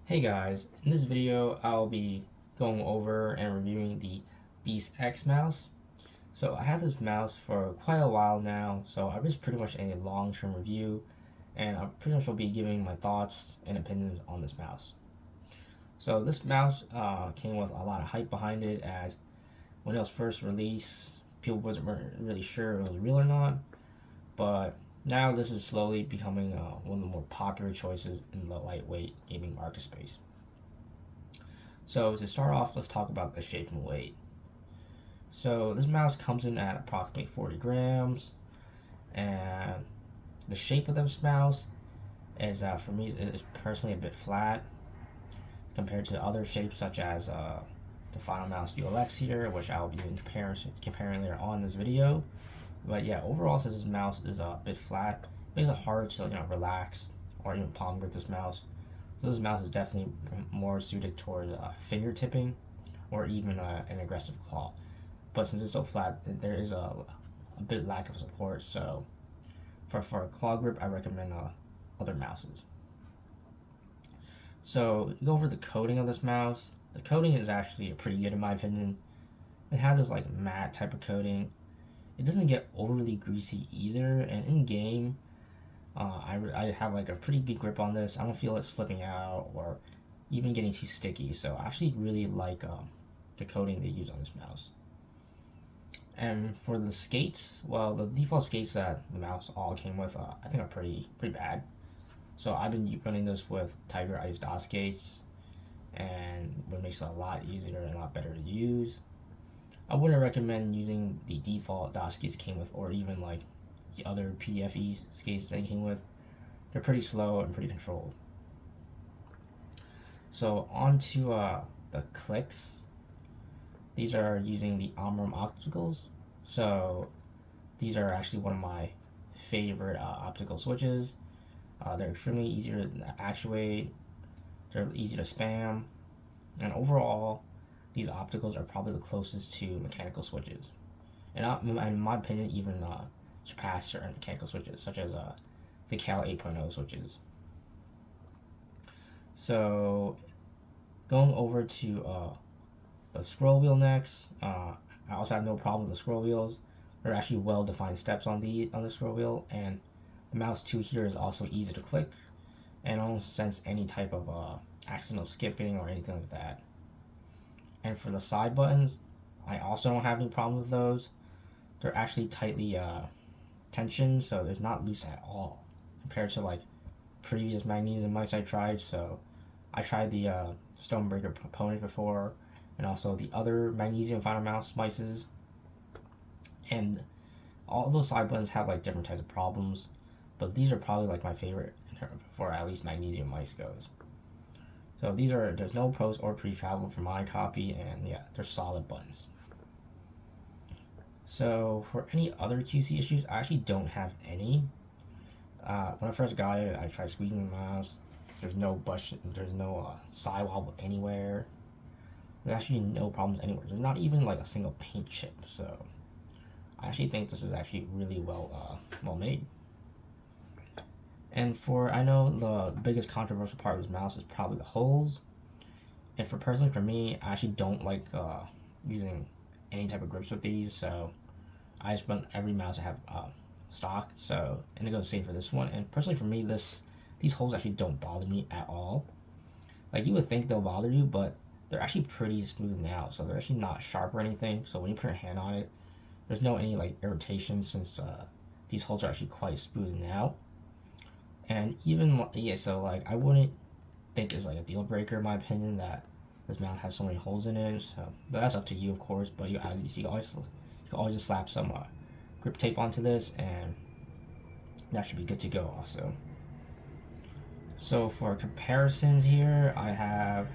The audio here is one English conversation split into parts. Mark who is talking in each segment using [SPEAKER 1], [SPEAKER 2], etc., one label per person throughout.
[SPEAKER 1] Hey guys, in this video I'll be going over and reviewing the Beast X mouse. So I had this mouse for quite a while now, so I was pretty much a long-term review and I pretty much will be giving my thoughts and opinions on this mouse. So this mouse came with a lot of hype behind it, as when it was first released people wasn't really sure if it was real or not, but now this is slowly becoming one of the more popular choices in the lightweight gaming market space. So to start off, let's talk about the shape and weight. So this mouse comes in at approximately 40 grams, and the shape of this mouse is, for me, is personally a bit flat compared to other shapes such as the Final Mouse ULX here, which I'll be doing comparing later on in this video. But yeah, overall, since this mouse is a bit flat, it makes it hard to relax or even palm grip this mouse. So this mouse is definitely more suited towards finger tipping or even an aggressive claw. But since it's so flat, there is a bit lack of support. So for a claw grip, I recommend other mouses. So go over the coating of this mouse. The coating is actually pretty good in my opinion. It has this like matte type of coating. It doesn't get overly greasy either, and in game, I have like a pretty good grip on this. I don't feel it slipping out or even getting too sticky. So I actually really like the coating they use on this mouse. And for the skates, well, the default skates that the mouse all came with, I think are pretty bad. So I've been running this with Tiger Ice DOT skates, and it makes it a lot easier and a lot better to use. I wouldn't recommend using the default DOT skates it came with, or even like the other PFE skates that it came with. They're pretty slow and pretty controlled. So on to the clicks. These are using the Omron opticals. So these are actually one of my favorite optical switches. They're extremely easy to actuate. They're easy to spam, and overall, these opticals are probably the closest to mechanical switches, and in my opinion, even surpass certain mechanical switches, such as the Cal 8.0 switches. So, going over to the scroll wheel next, I also have no problem with the scroll wheels. There are actually well-defined steps on the scroll wheel, and the mouse too here is also easy to click, and I don't sense any type of accidental skipping or anything like that. And for the side buttons, I also don't have any problem with those. They're actually tightly tensioned, so it's not loose at all compared to like previous magnesium mice I tried. So I tried the Stonebreaker Proponent before, and also the other magnesium Final Mouse mices, and all those side buttons have like different types of problems, but these are probably like my favorite for at least magnesium mice goes. So there's no post or pre-travel for my copy, and yeah, they're solid buttons. So for any other QC issues, I actually don't have any. When I first got it, I tried squeezing the mouse. There's no sidewall anywhere. There's actually no problems anywhere. There's not even like a single paint chip. So I actually think this is actually really well made. And I know the biggest controversial part of this mouse is probably the holes. And for me, I actually don't like using any type of grips with these. So I just run every mouse I have stock. So, and it goes the same for this one. And personally for me, these holes actually don't bother me at all. Like you would think they'll bother you, but they're actually pretty smooth out. So they're actually not sharp or anything. So when you put your hand on it, there's no any like irritation, since these holes are actually quite smooth out. And even yeah, so like I wouldn't think it's like a deal breaker in my opinion that this mount has so many holes in it. So, but that's up to you, of course. But as you see, you can always just slap some grip tape onto this, and that should be good to go. Also, so for comparisons here, I have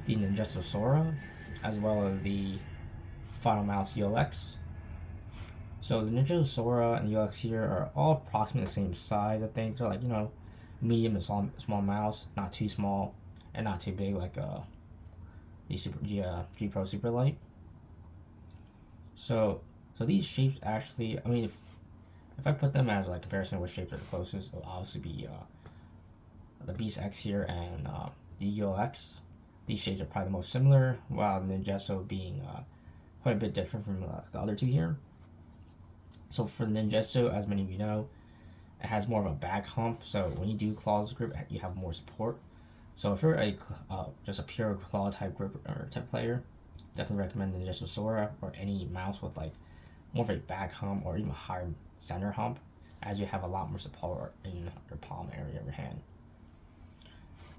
[SPEAKER 1] the Ninjutsu Sora as well as the Final Mouse ULX. So the Ninja Sora and the UX here are all approximately the same size. I think they're like medium and small mouse, not too small and not too big like the G Pro Superlight. So these shapes actually, I mean, if I put them as like comparison with shapes that are closest, it'll obviously be the Beast X here and the ULX. These shapes are probably the most similar, while the Ninjaso being quite a bit different from the other two here. So for the Ninjaso, as many of you know, it has more of a back hump, so when you do claws grip, you have more support. So if you're a just a pure claw type grip or type player, definitely recommend the Ninjaso Sora or any mouse with like more of a back hump or even a higher center hump, as you have a lot more support in your palm area of your hand.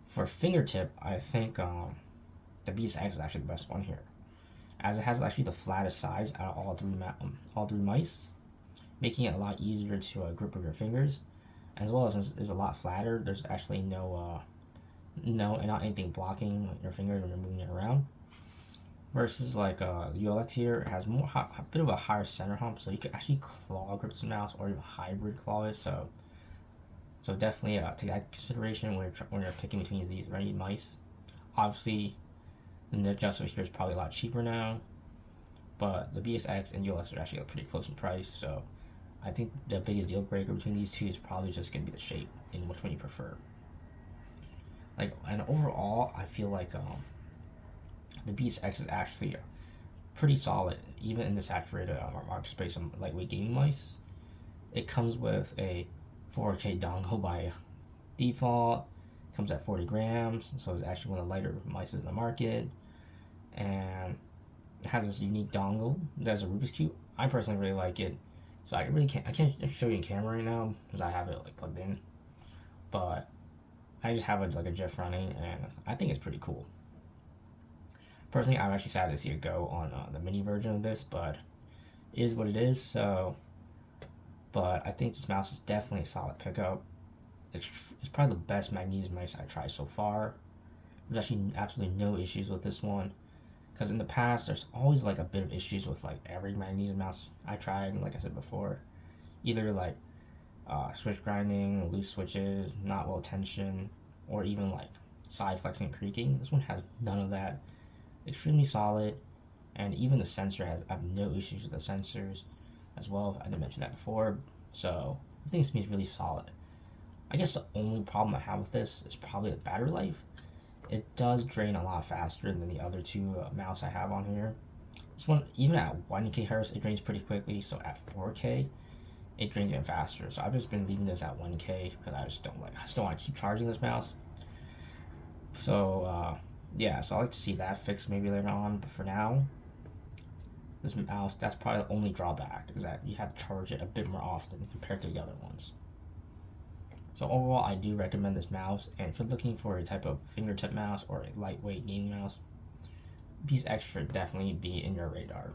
[SPEAKER 1] For fingertip, I think the Beast X is actually the best one here, as it has actually the flattest sides out of all three mice, making it a lot easier to grip with your fingers, as well as is a lot flatter. There's actually not anything blocking your fingers when you're moving it around. Versus like the ULX here, it has a bit of a higher center hump, so you can actually claw grip this mouse or even hybrid claw it. So definitely take that consideration when you're picking between these mice. Obviously, the Ninjaso here is probably a lot cheaper now, but the BSX and ULX are actually pretty close in price. So I think the biggest deal breaker between these two is probably just gonna be the shape and which one you prefer. Like, and overall, I feel like the Beast X is actually pretty solid, even in the saturated market space of lightweight gaming mice. It comes with a 4K dongle by default, comes at 40 grams, so it's actually one of the lighter mice in the market, and it has this unique dongle that's a Rubik's Cube. I personally really like it, so I can't show you in camera right now because I have it like plugged in, but I just have it like a GIF running, and I think it's pretty cool. Personally, I'm actually sad to see it go on the mini version of this, but it is what it is. So, but I think this mouse is definitely a solid pickup. It's probably the best magnesium mouse I tried so far. There's actually absolutely no issues with this one, because in the past there's always like a bit of issues with like every magnesium mouse I tried. Like I said before, either like switch grinding, loose switches, not well tensioned, or even like side flexing and creaking. This one has none of that. Extremely solid, and even the sensor I have no issues with the sensors as well. I didn't mention that before, so I think this means really solid. I guess the only problem I have with this is probably the battery life. It does drain a lot faster than the other two mouse I have on here. This one, even at 1K hertz, it drains pretty quickly, so at 4K, it drains even faster. So I've just been leaving this at 1K because I just don't want to keep charging this mouse. So yeah, so I like to see that fixed maybe later on, but for now, this mouse, that's probably the only drawback, is that you have to charge it a bit more often compared to the other ones. So overall, I do recommend this mouse, and if you're looking for a type of fingertip mouse or a lightweight gaming mouse, Beast X should definitely be in your radar.